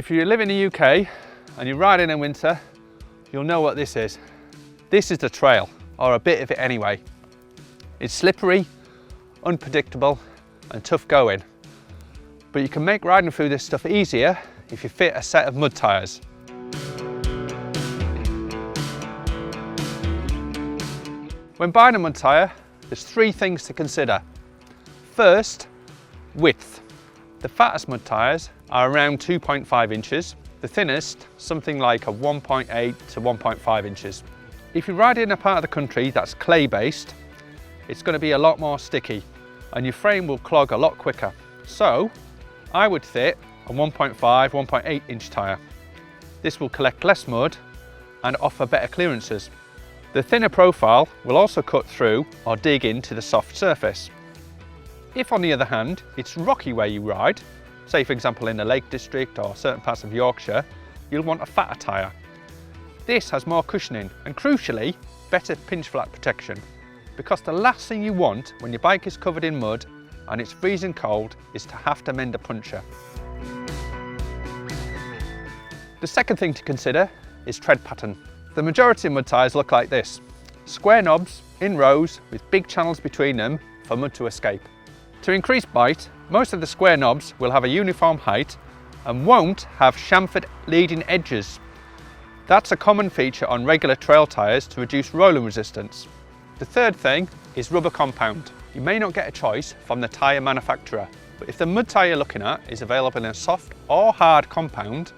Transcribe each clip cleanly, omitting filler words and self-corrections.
If you live in the UK and you ride in winter, you'll know what this is. This is the trail, or a bit of it anyway. It's slippery, unpredictable and tough going. But you can make riding through this stuff easier if you fit a set of mud tyres. When buying a mud tyre, there's three things to consider. First, width. The fattest mud tyres are around 2.5 inches, the thinnest something like a 1.8 to 1.5 inches. If you ride in a part of the country that's clay based, it's going to be a lot more sticky and your frame will clog a lot quicker. So I would fit a 1.5, 1.8 inch tyre. This will collect less mud and offer better clearances. The thinner profile will also cut through or dig into the soft surface. If on the other hand, it's rocky where you ride, say for example in the Lake District or certain parts of Yorkshire, you'll want a fatter tyre. This has more cushioning and crucially, better pinch flat protection. Because the last thing you want when your bike is covered in mud and it's freezing cold is to have to mend a puncture. The second thing to consider is tread pattern. The majority of mud tyres look like this. Square knobs in rows with big channels between them for mud to escape. To increase bite, most of the square knobs will have a uniform height and won't have chamfered leading edges. That's a common feature on regular trail tyres to reduce rolling resistance. The third thing is rubber compound. You may not get a choice from the tyre manufacturer, but if the mud tyre you're looking at is available in a soft or hard compound,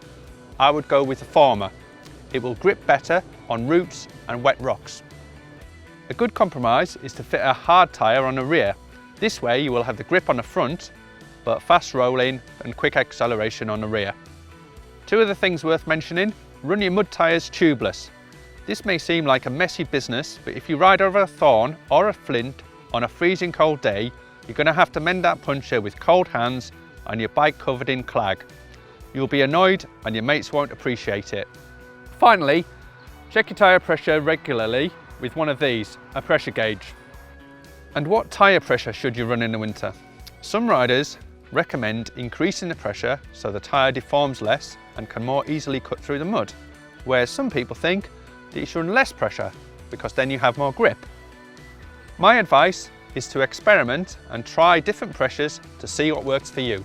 I would go with the former. It will grip better on roots and wet rocks. A good compromise is to fit a hard tyre on the rear. This way you will have the grip on the front, but fast rolling and quick acceleration on the rear. Two other things worth mentioning: run your mud tyres tubeless. This may seem like a messy business, but if you ride over a thorn or a flint on a freezing cold day, you're going to have to mend that puncture with cold hands and your bike covered in clag. You'll be annoyed and your mates won't appreciate it. Finally, check your tyre pressure regularly with one of these, a pressure gauge. And what tyre pressure should you run in the winter? Some riders recommend increasing the pressure so the tyre deforms less and can more easily cut through the mud, whereas some people think that you should run less pressure because then you have more grip. My advice is to experiment and try different pressures to see what works for you.